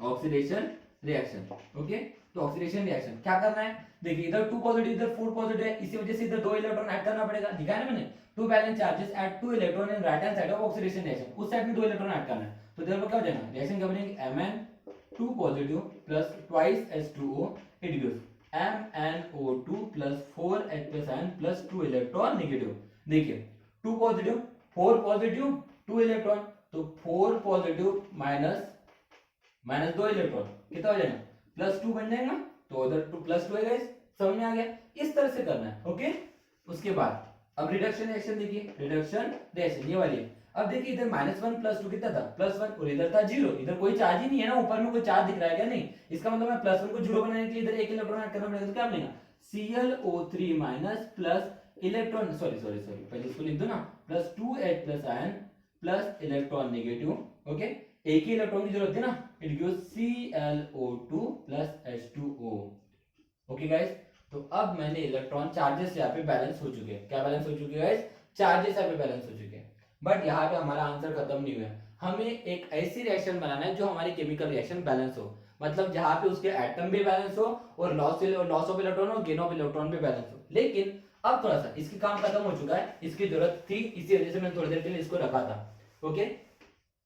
ऑक्सीडेशन रिएक्शन ओके तो ऑक्सीडेशन रिएक्शन क्या करना है देखिए इधर 2 पॉजिटिव इधर 4 पॉजिटिव है इसी वजह से इधर 2 इलेक्ट्रॉन ऐड करना पड़ेगा दिखाया ना मैंने 2 valence charges add 2 electron in right hand side of oxidation reaction उस साइड में 2 इलेक्ट्रॉन ऐड करना है तो देयरफॉर क्या हो जाएगा रिएक्शन क्या बनेगी Mn2 positive plus twice H2O it gives MnO2 plus 4H plus N plus 2 electron negative देखिए 2 पॉजिटिव 4 पॉजिटिव 2 इलेक्ट्रॉन तो 4 पॉजिटिव माइनस 2 इलेक्ट्रॉन कितना हो जाएगा +2 बन जाएगा तो उधर +2 है गाइस समझ में आ गया इस तरह से करना है ओके उसके बाद अब रिडक्शन रिएक्शन देखिए रिडक्शन रिएक्शन ये वाली है अब देखिए इधर -1 +2 कितना था +1 और इधर था 0 इधर कोई चार्ज ही नहीं है ना ऊपर में कोई चार्ज दिख रहा है क्या नहीं इसका मतलब मैं +1 को 0 बनाने के लिए इधर एक इलेक्ट्रॉन ऐड करना पड़ेगा तो क्या बनेगा ClO3 minus plus electron sorry पहले इसको लिख दो ना plus 2H plus ion plus electron negative okay एक ही इलेक्ट्रॉन की जरूरत है ना it gives ClO2 plus H2O okay guys तो अब मैंने इलेक्ट्रॉन चार्जेस यहाँ पे बैलेंस हो चुके हैं क्या बैलेंस हो चुके हैं गाइस चार्जेस यहाँ पे बैलेंस हो चुके हैं बट यहाँ पे हमारा आंसर खत्म नहीं हुआ है हमें एक ऐसी रिएक्शन बनाना है जो हमारी केमिकल रिएक्शन बैलेंस हो मतलब जहाँ पे उसके एटम भी बैलेंस हो और लॉस ऑफ इलेक्ट्रॉन और गेन ऑफ इलेक्ट्रॉन भी बैलेंस हो लेकिन अब थोड़ा सा इसकी काम खत्म हो चुका है इसकी जरूरत थी इसी वजह से मैंने थोड़ी देर के लिए इसको रखा था ओके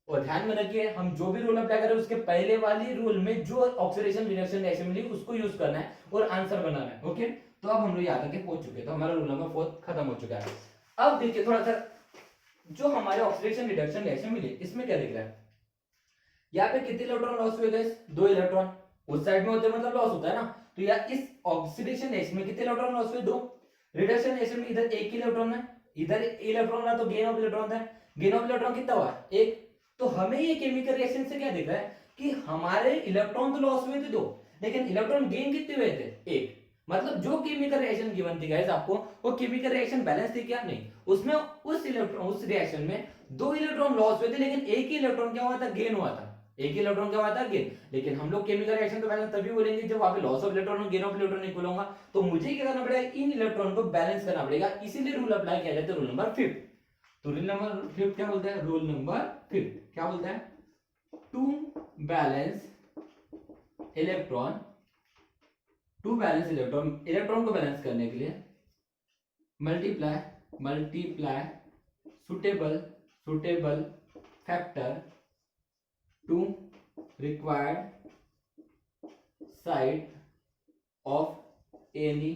और ध्यान में रखिए हम जो भी रूल अप्लाई करें उसके पहले वाली रूल में जो ऑक्सीडेशन रिडक्शन रिएक्शन मिली उसको यूज करना है और आंसर बनाना है ओके तो अब हम लोग यहाँ तक पहुंच चुके हैं तो हमारा रूल नंबर 4 खत्म हो चुका है अब देखिए थोड़ा सा जो हमारे ऑक्सीडेशन रिडक्शन रिएक्शन मिली इसमें क्या दिख रहा है यहाँ पे कितने इलेक्ट्रॉन लॉस हुए गए 2 इलेक्ट्रॉन उस साइड में होते मतलब लॉस होता है ना तो यार इस ऑक्सीडेशन रिएक्शन में कितने इलेक्ट्रॉन लॉस हुए 2 रिडक्शन रिएक्शन में इधर एक इलेक्ट्रॉन है इधर इलेक्ट्रॉन है तो गेन ऑफ इलेक्ट्रॉन है गेन ऑफ इलेक्ट्रॉन कितना हुआ एक तो हमें ये केमिकल रिएक्शन से क्या दिख रहा है कि हमारे इलेक्ट्रॉन तो लॉस हुए थे 2 लेकिन इलेक्ट्रॉन गेन कितने हुए थे 1 मतलब जो केमिकल रिएक्शन गिवन थी गाइस आपको वो केमिकल रिएक्शन बैलेंस थी क्या नहीं उसमें उस रिएक्शन में 2 इलेक्ट्रॉन लॉस हुए थे लेकिन एक ही इलेक्ट्रॉन क्या हुआ था गेन हुआ था एक ही इलेक्ट्रॉन क्या हुआ था गेन लेकिन हम लोग केमिकल रिएक्शन का बैलेंस तभी बोलेंगे जब वहां पे लॉस ऑफ इलेक्ट्रॉन और गेन ऑफ इलेक्ट्रॉन इक्वल होगा तो मुझे क्या करना पड़ेगा इन इलेक्ट्रॉन को बैलेंस करना पड़ेगा इसीलिए रूल अप्लाई किया जाता है रूल नंबर 5 तो रूल नंबर 5 क्या बोलता है रूल नंबर 5 क्या बोलता है टू बैलेंस इलेक्ट्रॉन इलेक्ट्रॉन को बैलेंस करने के लिए multiply suitable factor to required side of any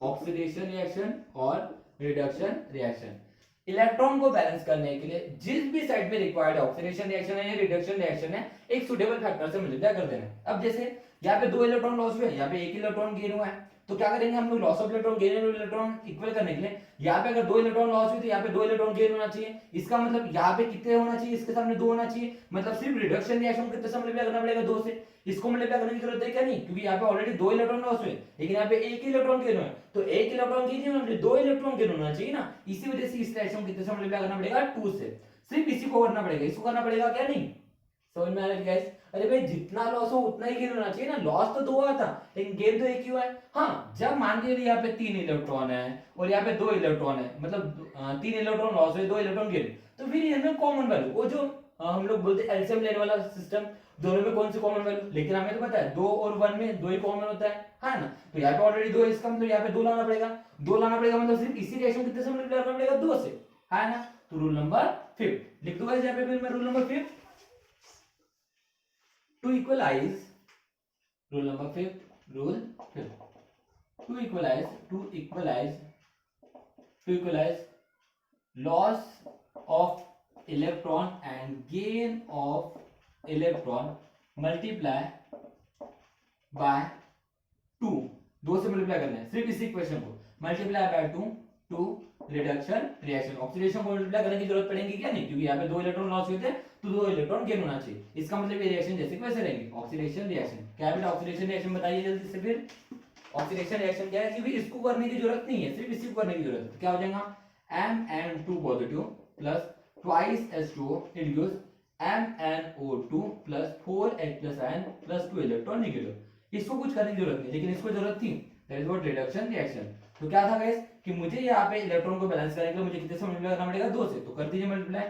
oxidation reaction और रिडक्शन रिएक्शन इलेक्ट्रॉन को बैलेंस करने के लिए जिस भी साइड में रिक्वायर्ड ऑक्सीडेशन रिएक्शन है या रिडक्शन रिएक्शन है एक सुटेबल फैक्टर से मल्टीप्लाई कर देना अब जैसे यहाँ पे 2 इलेक्ट्रॉन लॉस हुए यहाँ पे 1 इलेक्ट्रॉन गेन हुआ है तो क्या करेंगे हम लोग, loss of electron gain of electron equal करने के लिए यहाँ पे अगर 2 इलेक्ट्रॉन लॉस हुई तो यहाँ पे 2 इलेक्ट्रॉन गेन होना चाहिए। इसका मतलब यहाँ पे कितने होना चाहिए, इसके सामने 2 होना चाहिए, मतलब सिर्फ रिडक्शन रिएक्शन कितने से मल्टीप्लाई करना पड़ेगा, 2 से। इसको मल्टीप्लाई करने की जरूरत है क्या, नहीं, क्योंकि यहाँ पे ऑलरेडी 2 इलेक्ट्रॉन लॉस हुए, लेकिन यहाँ पे 1 ही इलेक्ट्रॉन गेन हुआ, तो 1 इलेक्ट्रॉन गेन नहीं होना, 2 इलेक्ट्रॉन गेन होना चाहिए ना। इसी वजह से इस रिएक्शन को कितने से मल्टीप्लाई करना पड़ेगा, 2 से। सिर्फ इसी को करना पड़ेगा, इसको करना पड़ेगा क्या, नहीं। समझ में आ रहा है गाइस? अरे भाई जितना लॉस हो उतना ही गेन होना चाहिए ना, लॉस तो 2 हुआ था लेकिन गेन तो 1 ही हुआ है। हाँ, जब मान के यहाँ पे 3 इलेक्ट्रॉन है और यहाँ पे 2 इलेक्ट्रॉन है, मतलब 3 इलेक्ट्रॉन लॉस हुए, 2 इलेक्ट्रॉन गेन, तो फिर इनमें कॉमन वैल्यू, वो जो हम लोग बोलते हैं एलसीएम लेने वाला सिस्टम, दोनों में कौन सी कॉमन वैल्यू, लेकिन हमें तो पता है 2 और 1 में 2 ही कॉमन होता है ना। तो यहाँ पे ऑलरेडी 2 है, इसका मतलब यहाँ पे 2 लाना पड़ेगा, 2 लाना पड़ेगा, मतलब सिर्फ इसी रिएक्शन कितने से मल्टीप्लाई करना पड़ेगा, 2 से, है ना। तो रूल नंबर 5 लिख दूंगा यहाँ पे फिर मैं, rule number 5 to equalize, rule number 5, rule 5 to equalize loss of electron and gain of electron multiply by 2, 2 से मल्टीप्लाई करना है सिर्फ इसी इक्वेशन को, multiply by 2 to reduction reaction. Oxidation को मल्टीप्लाई करने की जरूरत पड़ेगी क्या, नहीं, क्योंकि यहाँ पे 2 इलेक्ट्रॉन लॉस हुए थे तो 2 इलेक्ट्रॉन गेन होना चाहिए। इसका मतलब ये रिएक्शन जैसे वैसे रहेंगे, ऑक्सीडेशन रिएक्शन। क्या है बेटा ऑक्सीडेशन रिएक्शन, बताइए जल्दी से फिर। ऑक्सीडेशन रिएक्शन क्या है, क्योंकि इसको करने की जरूरत नहीं है, सिर्फ इसी को करने की जरूरत है। तो क्या हो जाएगा, MN2 positive plus twice H2O, it gives MnO2 plus 4H plus N plus 2 electron negative. इसको कुछ करने की जरूरत नहीं, लेकिन इसको जरूरत थी, that is what reduction reaction. तो क्या था गाइस कि मुझे यहाँ पे इलेक्ट्रॉन को बैलेंस करने के लिए मुझे कितने से मल्टीप्लाई करना पड़ेगा, 2 से। तो कर दीजिए मल्टीप्लाई,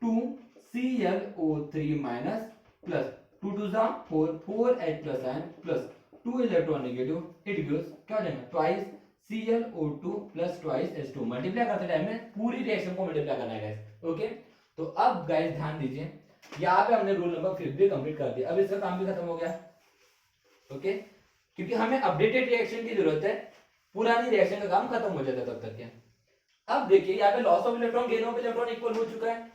2ClO3 माइनस प्लस 2 2 जा 4, 4H plus N plus 2 electron negative, it gives क्या हो जाएगा, twice ClO2 plus twice H2। Multiply करते टाइम में पूरी रिएक्शन को मल्टीप्लाई करना है गाइस, ओके। तो अब गाइस ध्यान दीजिए, यहाँ पे हमने रूल नंबर 5 भी कंप्लीट कर दिया, अब इसका काम भी खत्म हो गया, ओके। क्योंकि हमें अपडेटेड रिएक्शन की जरूरत है, पुरानी रिएक्शन का काम खत्म हो जाता है तब तक के। अब देखिए यहाँ पे loss of electron gain of electron equal हो चुका है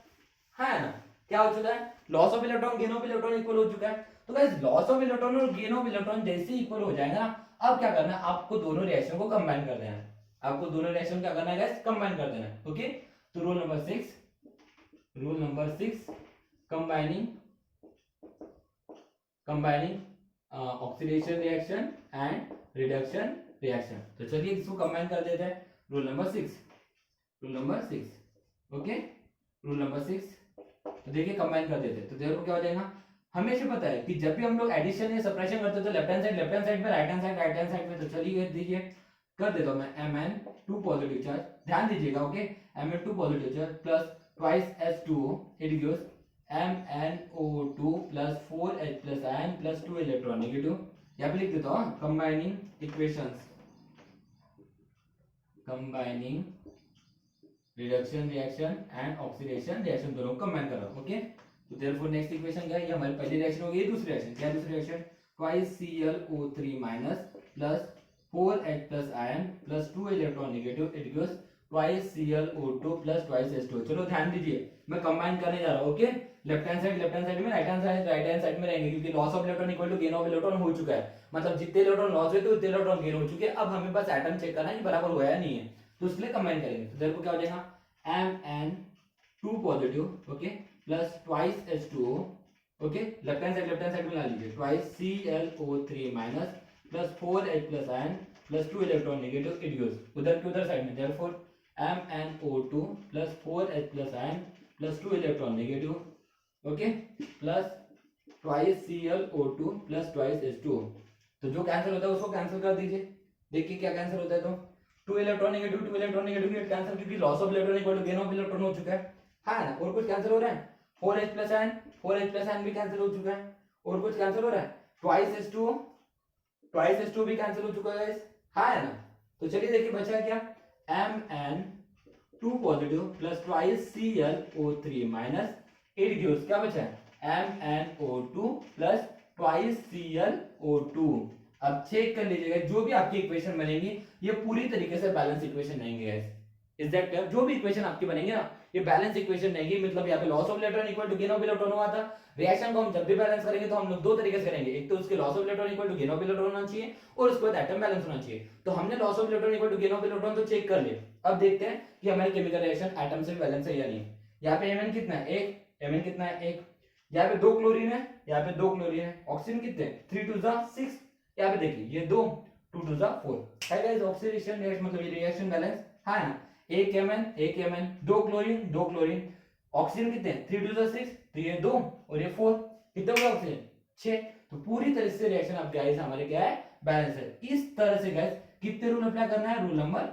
ना, क्या हो चुका है, loss of electron gain of electron equal हो चुका है। तो गाइस लॉस ऑफ इलेक्ट्रॉन और गेन ऑफ इलेक्ट्रॉन जैसे इक्वल हो जाएगा ना, अब क्या करना है, आपको दोनों रिएक्शन को कंबाइन कर देना है, आपको दोनों रिएक्शन क्या करना है गाइस, कंबाइन कर देना है, ओके। तो rule number 6 combining oxidation reaction and reduction reaction. तो चलिए इसको कंबाइन कर देते हैं, rule number 6, okay, rule number 6। तो देखिए कंबाइन कर देते हैं, तो देखो क्या हो जाएगा, हमेशा पता है कि जब भी हम लोग एडिशन या सब्ट्रैक्शन करते हैं तो लेफ्ट हैंड साइड में, राइट हैंड साइड में। तो चलिए दीजिए, कर देता हूं मैं, Mn2 पॉजिटिव चार्ज, ध्यान दीजिएगा, okay, Mn2 positive charge plus twice H2O, it gives MnO2 plus 4H plus N plus 2 electron negative. यहाँ पे लिख देता हूं, combining equations, combining reduction reaction and oxidation reaction, दोनों को कंबाइन कर रहा हूं, ओके। तो देयरफॉर नेक्स्ट इक्वेशन क्या है, ये हमारी पहली रिएक्शन हो गई, दूसरी रिएक्शन क्या है, दूसरी reaction twice ClO3 minus plus 4H plus N plus 2 electron negative, it gives twice ClO2 plus twice H2। चलो ध्यान दीजिए, मैं कंबाइन करने जा रहा हूं, ओके। लेफ्ट हैंड साइड में, राइट हैंड साइड में रहेंगे, क्योंकि loss of electron equal to gain of electron हो चुका है, मतलब जितने इलेक्ट्रॉन लॉस हुए थे उतने इलेक्ट्रॉन गेन हो चुके हैं। अब हमें बस एटम चेक करना है कि बराबर हुआ या नहीं है, तो उसके लिए कंबाइन करेंगे। तो देखो क्या हो जाएगा, Mn2 positive, okay, plus twice H2O, okay, left hand side में ला लीजिए, twice ClO3 minus plus 4H plus N plus 2 electron negative, it gives उधर की उधर साइड में, therefore MnO2 plus 4H plus N plus 2 electron negative, okay, plus twice ClO2 plus twice H2O। तो जो cancel होता है उसको कैंसिल कर दीजिए, देखिए क्या कैंसिल होता है, तो 2 इलेक्ट्रॉन नेगेटिव गेट कैंसिल, क्योंकि loss of electron equal to gain of electron हो चुका है ना। और कुछ कैंसिल हो रहा है, 4H प्लस N भी कैंसिल हो चुका है, और कुछ कैंसिल हो रहा है, ट्वाइस H2O भी कैंसिल हो चुका है ना। तो चलिए देखिए बचा क्या, Mn2 positive plus twice ClO3 minus, it gives क्या बचा है, MnO2 प्लस ट्वाइस ClO2। अब चेक कर लीजिएगा, जो भी आपकी इक्वेशन बनेगी ये पूरी तरीके से बैलेंस इक्वेशन रहेंगे गाइस, इज दैट क्लियर। जो भी इक्वेशन आपकी बनेगी ना ये बैलेंस इक्वेशन नहीं है, मतलब यहाँ पे loss of electron equal to gain of electron हुआ था। रिएक्शन को हम जब भी बैलेंस करेंगे तो हम लोग दो तरीके से करेंगे, एक तो उसके loss of electron equal to gain of electron होना चाहिए और उसके बाद एटम बैलेंस होना चाहिए। तो हमने loss of electron equal to gain of electron तो चेक कर लिया। अब देखते हैं कि हमारी केमिकल रिएक्शन एटम से बैलेंस है या नहीं। यहाँ पे Mn कितना है, एक, Mn कितना है, एक। यहाँ पे 2 क्लोरीन है, यहाँ पे 2 क्लोरीन है। ऑक्सीजन कितने, 3 2 6। यहाँ पे देखिए ये 2 2 2 4 है गाइस। ऑक्सीडेशन रिएक्शन मतलब ये रिएक्शन बैलेंस है ना। एक Mn 2 क्लोरीन 2 क्लोरीन। ऑक्सीजन कितने, 3 2 6, तो ये 2 और ये 4, कितना होगा ऑक्सीजन, 6। तो पूरी तरह से रिएक्शन अब गाइस हमारे क्या है, बैलेंस है। इस तरह से गाइस कितने रूल अप्लाई करना है, रूल नंबर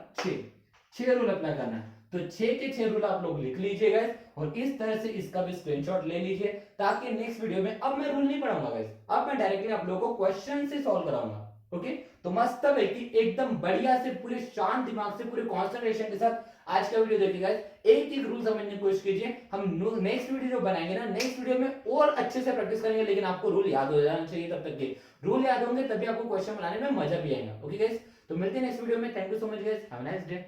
6 रूल अप्लाई करना है। तो 6 के 6 रूल आप लोग लिख लीजिए गाइस और इस तरह से इसका भी स्क्रीनशॉट ले लीजिए ताकि नेक्स्ट वीडियो में, अब मैं रूल नहीं पढ़ाऊंगा गाइस, अब मैं डायरेक्टली आप लोगों को क्वेश्चन से सॉल्व कराऊंगा। ओके, तो मस्त है कि एकदम बढ़िया से पूरे शांत दिमाग से पूरे कंसंट्रेशन के साथ आज का वीडियो देखिए गाइस, एक एक रूल समझने की कोशिश कीजिए। हम नेक्स्ट वीडियो जो बनाएंगे ना, नेक्स्ट वीडियो में और अच्छे से प्रैक्टिस करेंगे, लेकिन आपको रूल याद हो जाना चाहिए। तब तक के रूल याद होंगे तभी आपको क्वेश्चन बनाने में मजा भी आएगा। ओके गाइस, तो मिलते हैं नेक्स्ट वीडियो में। Thank you so much guys, have a nice day.